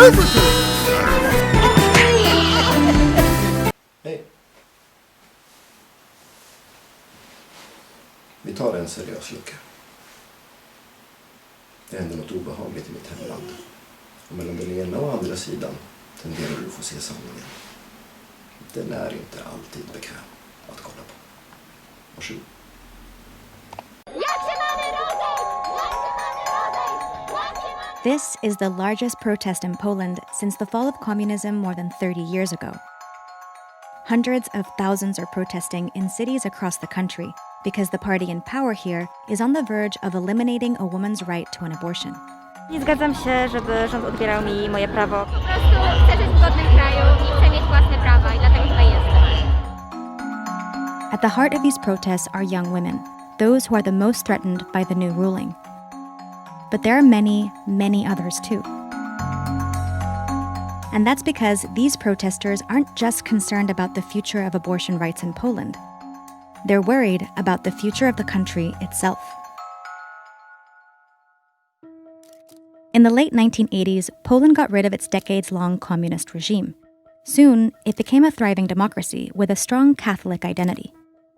Hej. Vi tar en seriös lucka. Det händer något obehagligt i mitt hemland. Och mellan den ena och andra sidan tenderar du att få se sanningen. Den är inte alltid bekväm att kolla på. Varsågod. This is the largest protest in Poland since the fall of communism more than 30 years ago. Hundreds of thousands are protesting in cities across the country because the party in power here is on the verge of eliminating a woman's right to an abortion. Nie zgadzam się, żeby rząd odbierał mi moje prawo. Po prostu chcę żyć w godnym kraju i chcę mieć własne prawa i dlatego tutaj jestem. At the heart of these protests are young women, those who are the most threatened by the new ruling. But there are many, many others too. And that's because these protesters aren't just concerned about the future of abortion rights in Poland. They're worried about the future of the country itself. In the late 1980s, Poland got rid of its decades-long communist regime. Soon, it became a thriving democracy with a strong Catholic identity.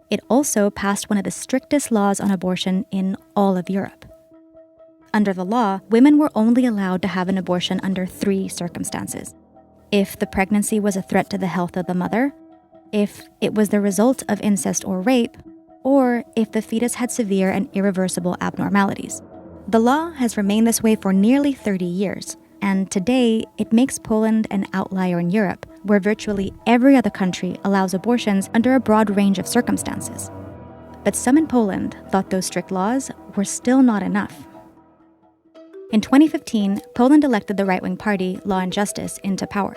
It also passed one of the strictest laws on abortion in all of Europe. Under the law, women were only allowed to have an abortion under 3 circumstances. If the pregnancy was a threat to the health of the mother, if it was the result of incest or rape, or if the fetus had severe and irreversible abnormalities. The law has remained this way for nearly 30 years, and today it makes Poland an outlier in Europe, where virtually every other country allows abortions under a broad range of circumstances. But some in Poland thought those strict laws were still not enough. In 2015, Poland elected the right-wing party Law and Justice into power.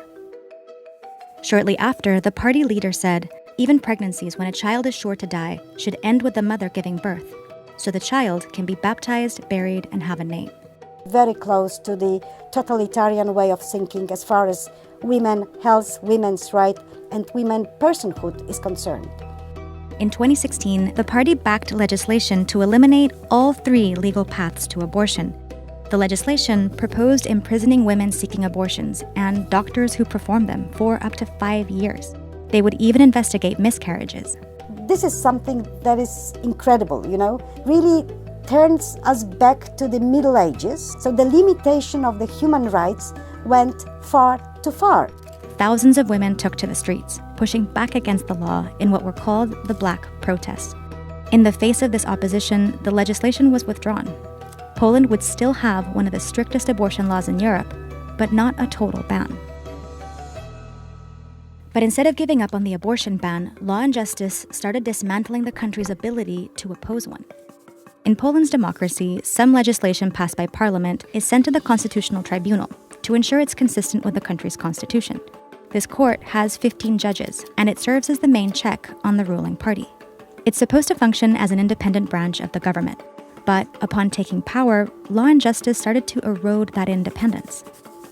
Shortly after, the party leader said, even pregnancies when a child is sure to die should end with the mother giving birth, so the child can be baptized, buried, and have a name. Very close to the totalitarian way of thinking as far as women's health, women's rights, and women's personhood is concerned. In 2016, the party backed legislation to eliminate all 3 legal paths to abortion. The legislation proposed imprisoning women seeking abortions and doctors who perform them for up to 5 years. They would even investigate miscarriages. This is something that is incredible, really turns us back to the Middle Ages. So the limitation of the human rights went far too far. Thousands of women took to the streets, pushing back against the law in what were called the Black Protests. In the face of this opposition, the legislation was withdrawn. Poland would still have one of the strictest abortion laws in Europe, but not a total ban. But instead of giving up on the abortion ban, Law and Justice started dismantling the country's ability to oppose one. In Poland's democracy, some legislation passed by parliament is sent to the Constitutional Tribunal to ensure it's consistent with the country's constitution. This court has 15 judges, and it serves as the main check on the ruling party. It's supposed to function as an independent branch of the government. But upon taking power, Law and Justice started to erode that independence.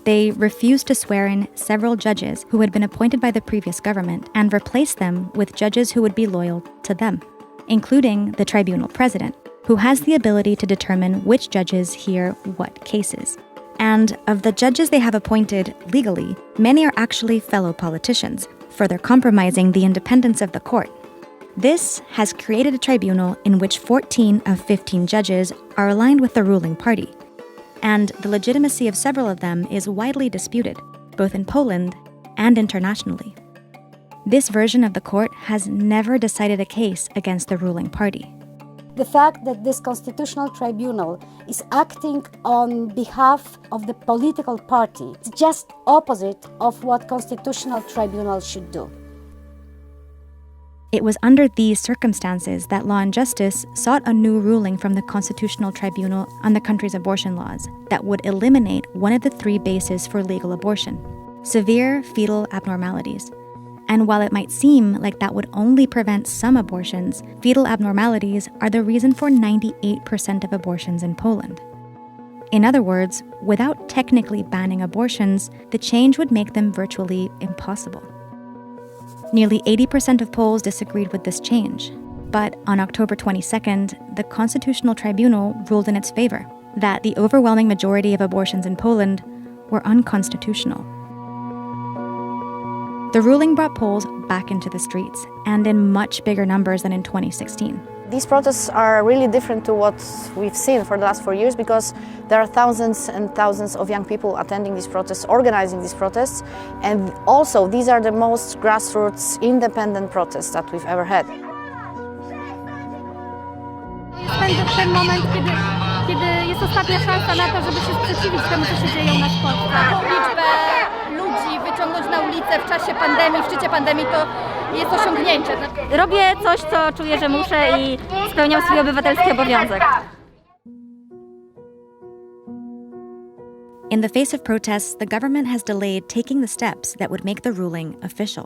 They refused to swear in several judges who had been appointed by the previous government and replaced them with judges who would be loyal to them, including the tribunal president, who has the ability to determine which judges hear what cases. And of the judges they have appointed legally, many are actually fellow politicians, further compromising the independence of the court. This has created a tribunal in which 14 of 15 judges are aligned with the ruling party. And the legitimacy of several of them is widely disputed, both in Poland and internationally. This version of the court has never decided a case against the ruling party. The fact that this constitutional tribunal is acting on behalf of the political party is just opposite of what constitutional tribunal should do. It was under these circumstances that Law and Justice sought a new ruling from the Constitutional Tribunal on the country's abortion laws that would eliminate one of the 3 bases for legal abortion: severe fetal abnormalities. And while it might seem like that would only prevent some abortions, fetal abnormalities are the reason for 98% of abortions in Poland. In other words, without technically banning abortions, the change would make them virtually impossible. Nearly 80% of Poles disagreed with this change. But on October 22nd, the Constitutional Tribunal ruled in its favor that the overwhelming majority of abortions in Poland were unconstitutional. The ruling brought Poles back into the streets, and in much bigger numbers than in 2016. These protests are really different to what we've seen for the last 4 years because there are thousands and thousands of young people attending these protests, organizing these protests, and also these are the most grassroots, independent protests that we've ever had. Jest ten moment, kiedy jest ostatnia szansa na to, żeby się sprzeciwić temu, co się dzieje u nas w Polsce. Taką liczbę ludzi wyciągnąć na ulicę w czasie pandemii, w szczycie pandemii, to jest osiągnięcie. Robię coś, co czuję, że muszę i spełniam swój obywatelski obowiązek. In the face of protests, the government has delayed taking the steps that would make the ruling official.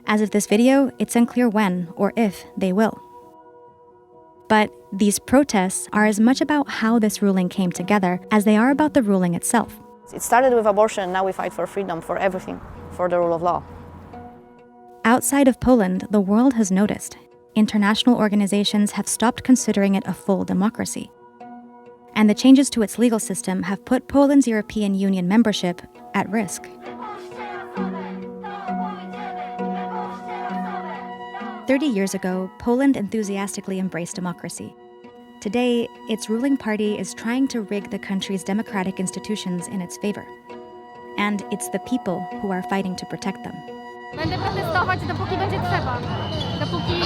As of this video, it's unclear when or if they will. But these protests are as much about how this ruling came together as they are about the ruling itself. It started with abortion, now we fight for freedom, for everything, for the rule of law. Outside of Poland, the world has noticed. International organizations have stopped considering it a full democracy. And the changes to its legal system have put Poland's European Union membership at risk. 30 years ago, Poland enthusiastically embraced democracy. Today, its ruling party is trying to rig the country's democratic institutions in its favor. And it's the people who are fighting to protect them. Będę protestować, dopóki będzie trzeba. Dopóki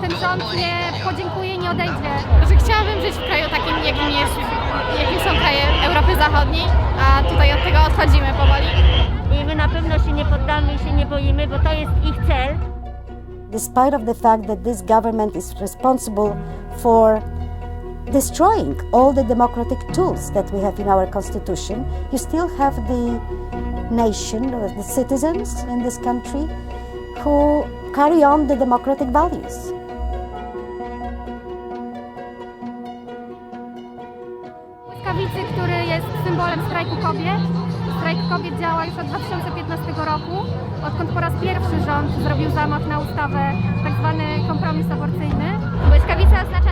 ten rząd nie podziękuje i nie odejdzie. Że chciałabym żyć w kraju takim, jakim są kraje Europy Zachodniej, a tutaj od tego odchodzimy powoli. I my na pewno się nie poddamy i się nie boimy, bo to jest ich cel. Despite of the fact that this government is responsible for destroying all the democratic tools that we have in our constitution, you still have the nation, or the citizens in this country who carry on the democratic values. Błyskawicy, który jest symbolem strajku kobiet. Strajk kobiet działa już od 2015 roku, odkąd po raz pierwszy rząd zrobił zamach na ustawę, tak zwany kompromis aborcyjny. Błyskawica oznacza